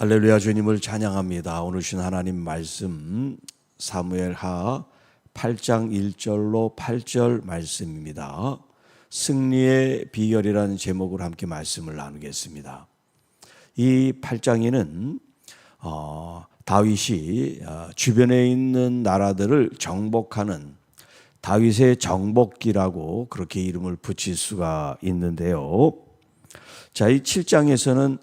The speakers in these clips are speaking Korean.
할렐루야, 주님을 찬양합니다. 오늘 주신 하나님 말씀 사무엘하 8장 1절로 8절 말씀입니다. 승리의 비결이라는 제목으로 함께 말씀을 나누겠습니다. 이 8장에는 다윗이 주변에 있는 나라들을 정복하는 다윗의 정복기라고 그렇게 이름을 붙일 수가 있는데요. 자, 이 7장에서는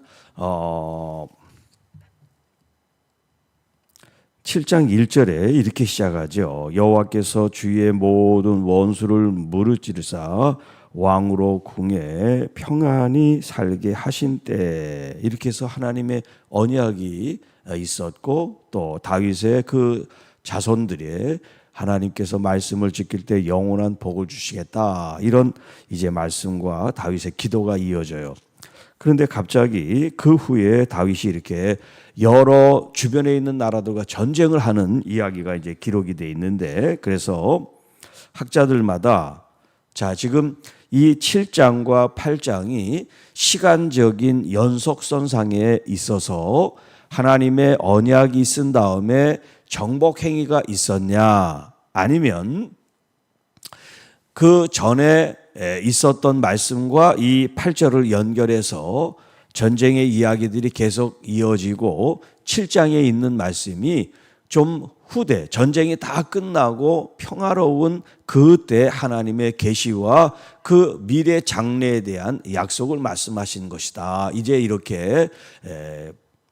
7장 1절에 이렇게 시작하죠. 여호와께서 주의 모든 원수를 무르찌르사 왕으로 궁에 평안히 살게 하신 때, 이렇게 해서 하나님의 언약이 있었고 또 다윗의 그 자손들의 하나님께서 말씀을 지킬 때 영원한 복을 주시겠다, 이런 이제 말씀과 다윗의 기도가 이어져요. 그런데 갑자기 그 후에 다윗이 이렇게 여러 주변에 있는 나라들과 전쟁을 하는 이야기가 이제 기록이 돼 있는데, 그래서 학자들마다 자, 지금 이 7장과 8장이 시간적인 연속선상에 있어서 하나님의 언약이 쓴 다음에 정복 행위가 있었냐, 아니면 그 전에 있었던 말씀과 이 8절을 연결해서 전쟁의 이야기들이 계속 이어지고 7장에 있는 말씀이 좀 후대, 전쟁이 다 끝나고 평화로운 그때 하나님의 계시와 그 미래 장래에 대한 약속을 말씀하신 것이다, 이제 이렇게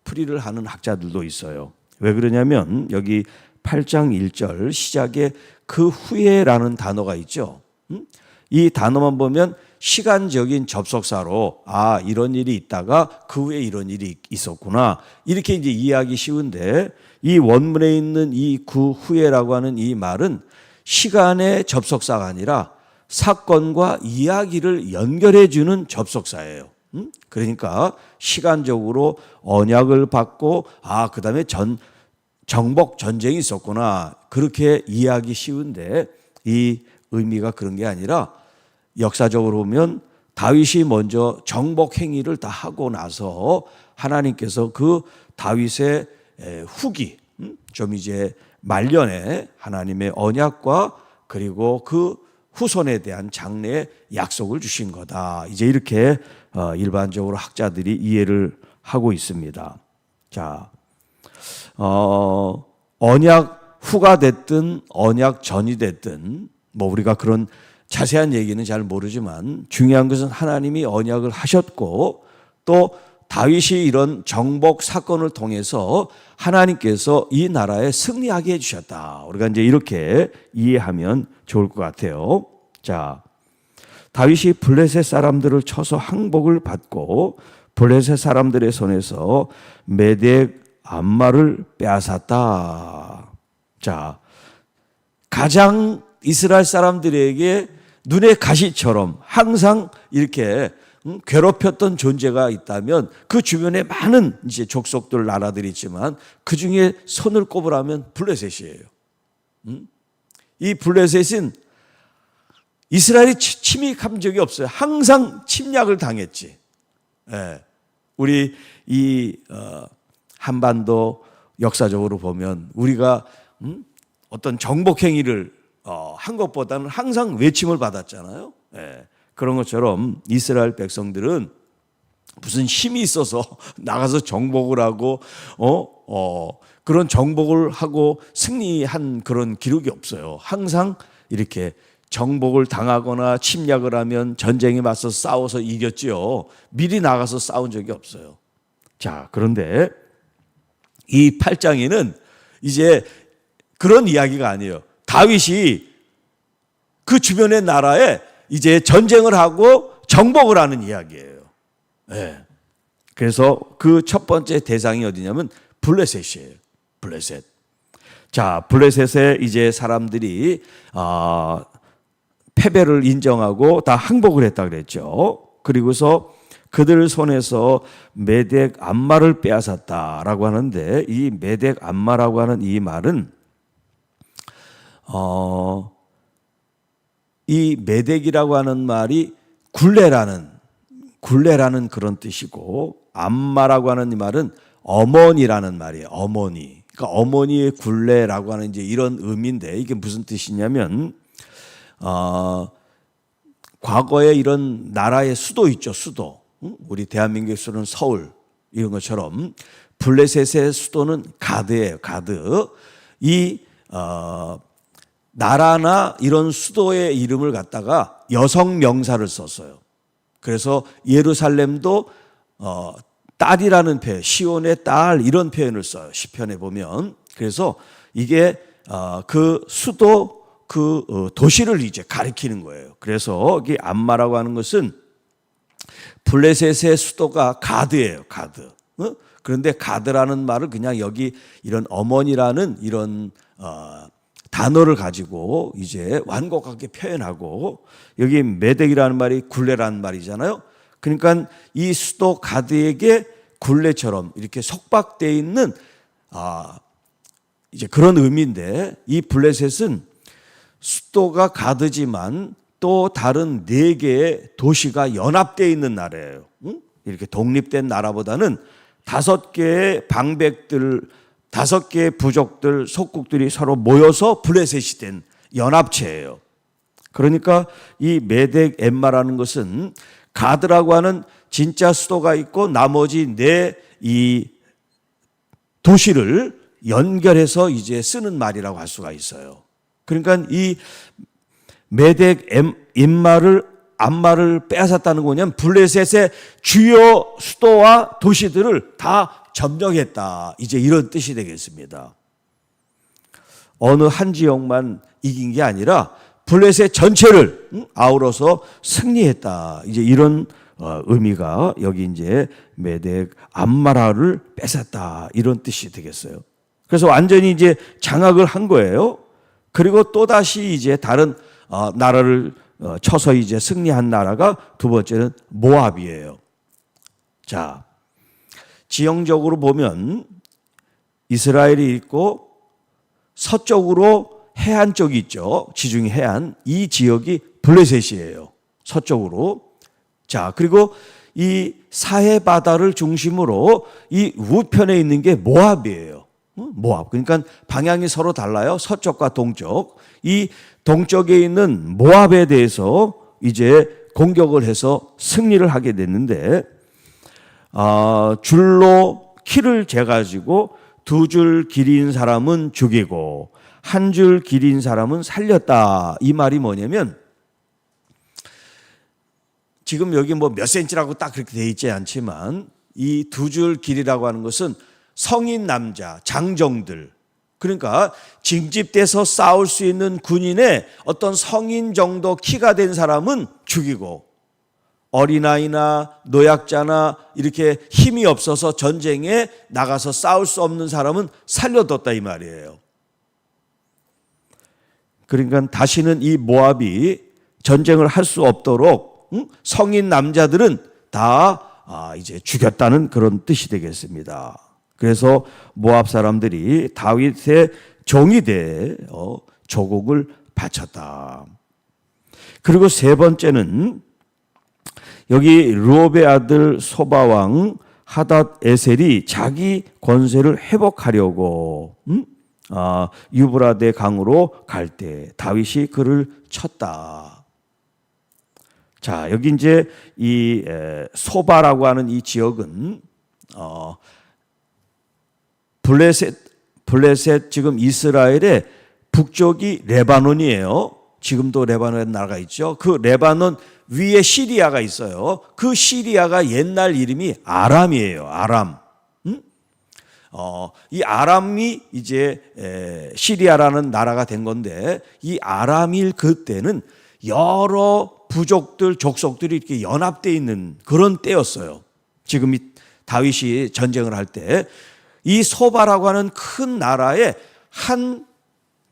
풀이를 하는 학자들도 있어요. 왜 그러냐면 여기 8장 1절 시작에 그 후에라는 단어가 있죠. 이 단어만 보면 시간적인 접속사로 이런 일이 있다가 그 후에 이런 일이 있었구나, 이렇게 이제 이해하기 쉬운데, 이 원문에 있는 이 그 후에라고 하는 이 말은 시간의 접속사가 아니라 사건과 이야기를 연결해 주는 접속사예요. 그러니까 시간적으로 언약을 받고 그다음에 정복 전쟁이 있었구나, 그렇게 이해하기 쉬운데, 이 의미가 그런 게 아니라 역사적으로 보면 다윗이 먼저 정복 행위를 다 하고 나서 하나님께서 그 다윗의 후기, 좀 이제 말년에 하나님의 언약과 그리고 그 후손에 대한 장래의 약속을 주신 거다, 이제 이렇게 일반적으로 학자들이 이해를 하고 있습니다. 자, 언약 후가 됐든 언약 전이 됐든 우리가 그런 자세한 얘기는 잘 모르지만 중요한 것은 하나님이 언약을 하셨고 또 다윗이 이런 정복 사건을 통해서 하나님께서 이 나라에 승리하게 해주셨다, 우리가 이제 이렇게 이해하면 좋을 것 같아요. 자, 다윗이 블레셋 사람들을 쳐서 항복을 받고 블레셋 사람들의 손에서 메덱 암마를 빼앗았다. 자, 가장 이스라엘 사람들에게 눈의 가시처럼 항상 이렇게 괴롭혔던 존재가 있다면 그 주변에 많은 이제 족속들, 나라들이 있지만 그 중에 손을 꼽으라면 블레셋이에요. 이 블레셋은 이스라엘이 침입한 적이 없어요. 항상 침략을 당했지. 우리 이 한반도 역사적으로 보면 우리가 어떤 정복 행위를 한 것보다는 항상 외침을 받았잖아요. 그런 것처럼 이스라엘 백성들은 무슨 힘이 있어서 나가서 정복을 하고 그런 정복을 하고 승리한 그런 기록이 없어요. 항상 이렇게 정복을 당하거나 침략을 하면 전쟁에 맞서 싸워서 이겼지요. 미리 나가서 싸운 적이 없어요. 자, 그런데 이 8장에는 이제 그런 이야기가 아니에요. 다윗이 그 주변의 나라에 이제 전쟁을 하고 정복을 하는 이야기예요. 그래서 그 첫 번째 대상이 어디냐면 블레셋이에요. 블레셋. 자, 블레셋에 이제 사람들이 패배를 인정하고 다 항복을 했다 그랬죠. 그리고서 그들 손에서 메덱 암마를 빼앗았다라고 하는데, 이 메덱 암마라고 하는 이 말은 이 메덱이라고 하는 말이 굴레라는 그런 뜻이고, 암마라고 하는 이 말은 어머니라는 말이에요. 어머니. 그러니까 어머니의 굴레라고 하는 이제 이런 의미인데 이게 무슨 뜻이냐면 과거에 이런 나라의 수도 있죠. 수도. 우리 대한민국의 수도는 서울 이런 것처럼 블레셋의 수도는 가드예요. 가드. 이 나라나 이런 수도의 이름을 갖다가 여성 명사를 썼어요. 그래서 예루살렘도 딸이라는 표현, 시온의 딸 이런 표현을 써요. 시편에 보면. 그래서 이게 그 수도 그 도시를 이제 가리키는 거예요. 그래서 이 암마라고 하는 것은 블레셋의 수도가 가드예요. 가드. 그런데 가드라는 말을 그냥 여기 이런 어머니라는 이런 단어를 가지고 이제 완곡하게 표현하고 여기 메덱이라는 말이 굴레라는 말이잖아요. 그러니까 이 수도 가드에게 굴레처럼 이렇게 속박되어 있는 이제 그런 의미인데 이 블레셋은 수도가 가드지만 또 다른 4개의 도시가 연합되어 있는 나라예요. 이렇게 독립된 나라보다는 5개의 방백들, 5개의 부족들, 속국들이 서로 모여서 블레셋이 된 연합체예요. 그러니까 이 메덱 엠마라는 것은 가드라고 하는 진짜 수도가 있고 나머지 4이 도시를 연결해서 이제 쓰는 말이라고 할 수가 있어요. 그러니까 이 메덱 암마를 빼앗았다는 거냐면 블레셋의 주요 수도와 도시들을 다 점령했다. 이제 이런 뜻이 되겠습니다. 어느 한 지역만 이긴 게 아니라 블레셋 전체를 아우러서 승리했다. 이제 이런 의미가 여기 이제 메덱 암마라를 뺏었다. 이런 뜻이 되겠어요. 그래서 완전히 이제 장악을 한 거예요. 그리고 또다시 이제 다른 나라를 쳐서 이제 승리한 나라가 두 번째는 모압이에요. 자, 지형적으로 보면 이스라엘이 있고 서쪽으로 해안 쪽이 있죠. 지중해 해안. 이 지역이 블레셋이에요. 서쪽으로. 자, 그리고 이 사해 바다를 중심으로 이 우편에 있는 게 모압이에요. 모압. 그러니까 방향이 서로 달라요. 서쪽과 동쪽. 이 동쪽에 있는 모압에 대해서 이제 공격을 해서 승리를 하게 됐는데 줄로 키를 재가지고 2줄 길인 사람은 죽이고 1줄 길인 사람은 살렸다. 이 말이 뭐냐면 지금 여기 뭐 몇 센치라고 딱 그렇게 돼 있지 않지만 이 2줄 길이라고 하는 것은 성인 남자, 장정들, 그러니까 징집돼서 싸울 수 있는 군인의 어떤 성인 정도 키가 된 사람은 죽이고 어린아이나 노약자나 이렇게 힘이 없어서 전쟁에 나가서 싸울 수 없는 사람은 살려뒀다 이 말이에요. 그러니까 다시는 이 모압이 전쟁을 할 수 없도록 성인 남자들은 다 이제 죽였다는 그런 뜻이 되겠습니다. 그래서 모압 사람들이 다윗의 종이 돼 조국을 바쳤다. 그리고 세 번째는 여기 르홉의 아들 소바왕 하닷 에셀이 자기 권세를 회복하려고 유브라데 강으로 갈 때 다윗이 그를 쳤다. 자, 여기 이제 이 소바라고 하는 이 지역은 블레셋 지금 이스라엘의 북쪽이 레바논이에요. 지금도 레바논에 나라가 있죠. 그 레바논 위에 시리아가 있어요. 그 시리아가 옛날 이름이 아람이에요. 아람. 이 아람이 이제 시리아라는 나라가 된 건데 이 아람일 그때는 여러 부족들, 족속들이 이렇게 연합되어 있는 그런 때였어요. 지금 이 다윗이 전쟁을 할 때 이 소바라고 하는 큰 나라의 한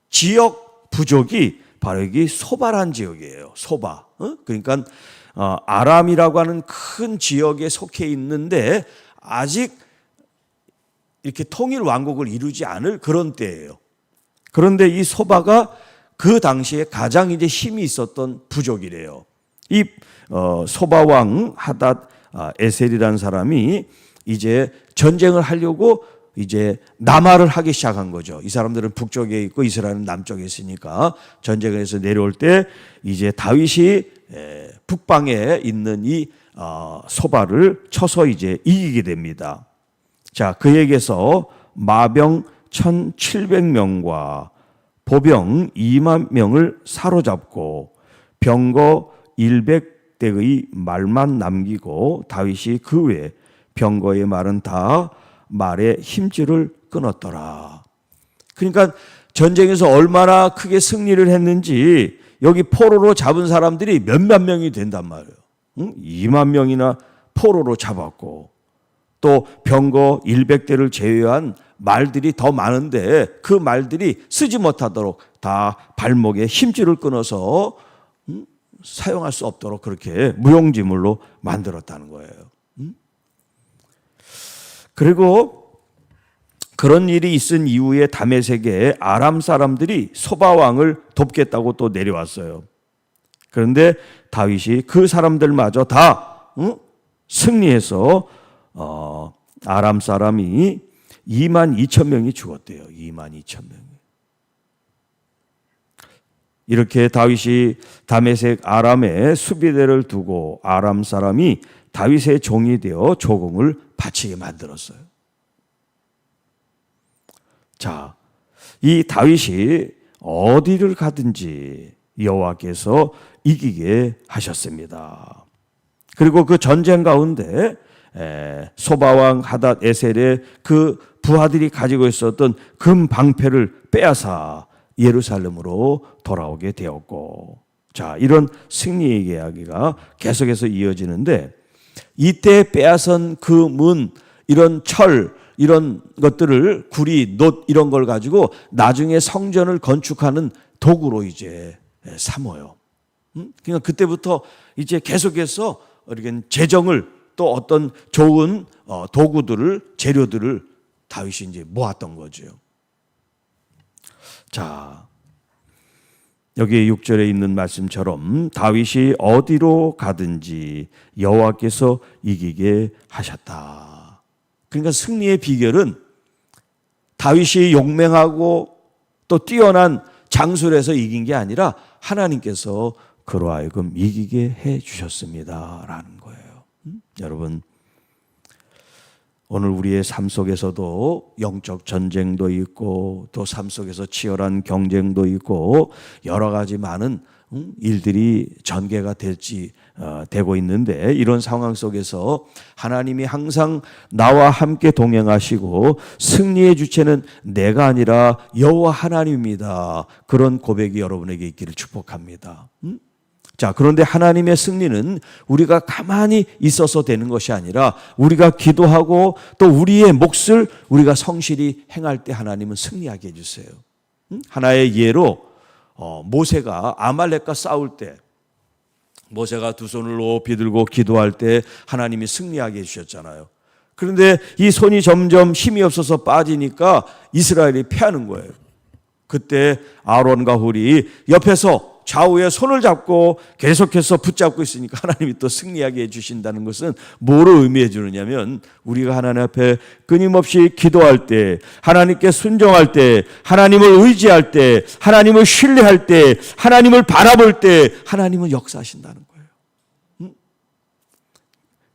지역 부족이 바로 여기 소바란 지역이에요. 소바. 그러니까 아람이라고 하는 큰 지역에 속해 있는데 아직 이렇게 통일 왕국을 이루지 않을 그런 때예요. 그런데 이 소바가 그 당시에 가장 이제 힘이 있었던 부족이래요. 이 소바 왕 하닷 에셀이라는 사람이 이제 전쟁을 하려고 이제 남하를 하기 시작한 거죠. 이 사람들은 북쪽에 있고 이스라엘은 남쪽에 있으니까 전쟁에서 내려올 때 이제 다윗이 북방에 있는 이 소바를 쳐서 이제 이기게 됩니다. 자, 그에게서 마병 1,700명과 보병 2만 명을 사로잡고 병거 100대의 말만 남기고 다윗이 그 외 병거의 말은 다 말의 힘줄을 끊었더라. 그러니까 전쟁에서 얼마나 크게 승리를 했는지 여기 포로로 잡은 사람들이 몇만 명이 된단 말이에요. 2만 명이나 포로로 잡았고 또 병거 100대를 제외한 말들이 더 많은데 그 말들이 쓰지 못하도록 다 발목에 힘줄을 끊어서 사용할 수 없도록 그렇게 무용지물로 만들었다는 거예요. 그리고 그런 일이 있은 이후에 다메섹에 아람 사람들이 소바 왕을 돕겠다고 또 내려왔어요. 그런데 다윗이 그 사람들마저 다 승리해서 아람 사람이 22,000명이 죽었대요. 22,000명이. 이렇게 다윗이 다메섹 아람에 수비대를 두고 아람 사람이 다윗의 종이 되어 조공을 바치게 만들었어요. 자, 이 다윗이 어디를 가든지 여호와께서 이기게 하셨습니다. 그리고 그 전쟁 가운데 소바왕 하닷 에셀의 그 부하들이 가지고 있었던 금 방패를 빼앗아 예루살렘으로 돌아오게 되었고, 자, 이런 승리의 이야기가 계속해서 이어지는데 이때 빼앗은 그 문, 이런 철, 이런 것들을 구리, 놋 이런 걸 가지고 나중에 성전을 건축하는 도구로 이제 삼어요. 그러니까 그때부터 이제 계속해서 이렇게 재정을 또 어떤 좋은 도구들을, 재료들을 다윗이 이제 모았던 거죠. 자, 여기 6절에 있는 말씀처럼 다윗이 어디로 가든지 여호와께서 이기게 하셨다. 그러니까 승리의 비결은 다윗이 용맹하고 또 뛰어난 장술에서 이긴 게 아니라 하나님께서 그로 하여금 이기게 해 주셨습니다라는 거예요. 여러분, 오늘 우리의 삶 속에서도 영적 전쟁도 있고 또 삶 속에서 치열한 경쟁도 있고 여러 가지 많은 일들이 전개가 되고 있는데, 이런 상황 속에서 하나님이 항상 나와 함께 동행하시고 승리의 주체는 내가 아니라 여호와 하나님입니다. 그런 고백이 여러분에게 있기를 축복합니다. 자, 그런데 하나님의 승리는 우리가 가만히 있어서 되는 것이 아니라 우리가 기도하고 또 우리의 몫을 우리가 성실히 행할 때 하나님은 승리하게 해주세요. 하나의 예로 모세가 아말렉과 싸울 때 모세가 두 손을 높이 들고 기도할 때 하나님이 승리하게 해주셨잖아요. 그런데 이 손이 점점 힘이 없어서 빠지니까 이스라엘이 패하는 거예요. 그때 아론과 훌이 옆에서 좌우에 손을 잡고 계속해서 붙잡고 있으니까 하나님이 또 승리하게 해주신다는 것은 뭐를 의미해 주느냐면, 우리가 하나님 앞에 끊임없이 기도할 때, 하나님께 순종할 때, 하나님을 의지할 때, 하나님을 신뢰할 때, 하나님을 바라볼 때 하나님은 역사하신다는 거예요.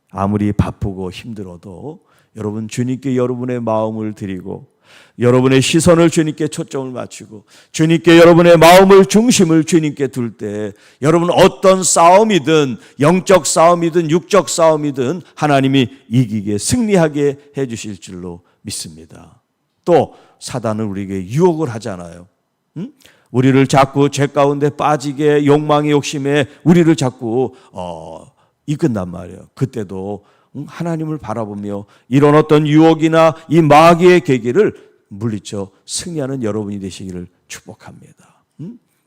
아무리 바쁘고 힘들어도 여러분 주님께 여러분의 마음을 드리고 여러분의 시선을 주님께 초점을 맞추고 주님께 여러분의 마음을, 중심을 주님께 둘 때 여러분 어떤 싸움이든 영적 싸움이든 육적 싸움이든 하나님이 이기게 승리하게 해 주실 줄로 믿습니다. 또 사단은 우리에게 유혹을 하잖아요. 우리를 자꾸 죄 가운데 빠지게, 욕망의 욕심에 우리를 자꾸 이끈단 말이에요. 그때도 하나님을 바라보며 이런 어떤 유혹이나 이 마귀의 계기를 물리쳐 승리하는 여러분이 되시기를 축복합니다.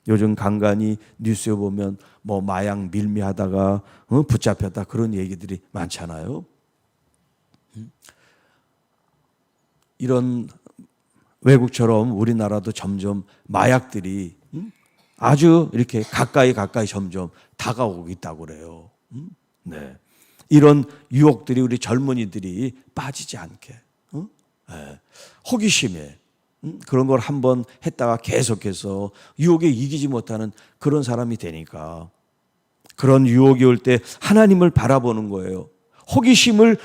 요즘 간간히 뉴스에 보면 뭐 마약 밀매하다가 붙잡혔다 그런 얘기들이 많잖아요. 이런 외국처럼 우리나라도 점점 마약들이 아주 이렇게 가까이 점점 다가오고 있다고 그래요. 네. 이런 유혹들이 우리 젊은이들이 빠지지 않게 호기심에 그런 걸 한번 했다가 계속해서 유혹에 이기지 못하는 그런 사람이 되니까 그런 유혹이 올 때 하나님을 바라보는 거예요. 호기심을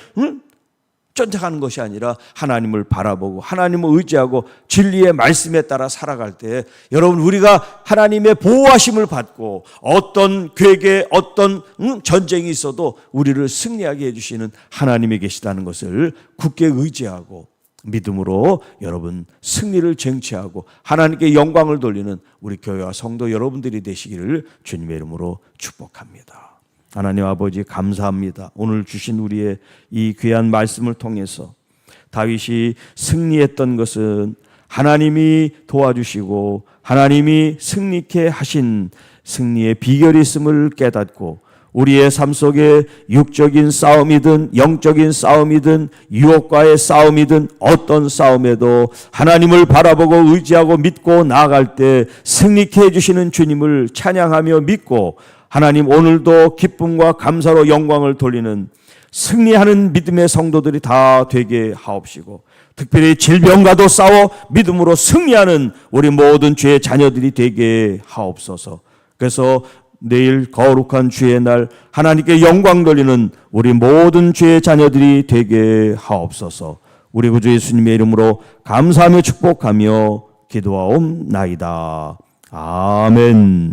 쫓아가는 것이 아니라 하나님을 바라보고 하나님을 의지하고 진리의 말씀에 따라 살아갈 때 여러분 우리가 하나님의 보호하심을 받고 어떤 괴계 어떤 전쟁이 있어도 우리를 승리하게 해주시는 하나님이 계시다는 것을 굳게 의지하고 믿음으로 여러분 승리를 쟁취하고 하나님께 영광을 돌리는 우리 교회와 성도 여러분들이 되시기를 주님의 이름으로 축복합니다. 하나님 아버지 감사합니다. 오늘 주신 우리의 이 귀한 말씀을 통해서 다윗이 승리했던 것은 하나님이 도와주시고 하나님이 승리케 하신 승리의 비결이 있음을 깨닫고 우리의 삶 속에 육적인 싸움이든 영적인 싸움이든 유혹과의 싸움이든 어떤 싸움에도 하나님을 바라보고 의지하고 믿고 나아갈 때 승리케 해주시는 주님을 찬양하며 믿고 하나님 오늘도 기쁨과 감사로 영광을 돌리는 승리하는 믿음의 성도들이 다 되게 하옵시고 특별히 질병과도 싸워 믿음으로 승리하는 우리 모든 주의 자녀들이 되게 하옵소서. 그래서 내일 거룩한 주의 날 하나님께 영광 돌리는 우리 모든 주의 자녀들이 되게 하옵소서. 우리 구주 예수님의 이름으로 감사하며 축복하며 기도하옵나이다. 아멘.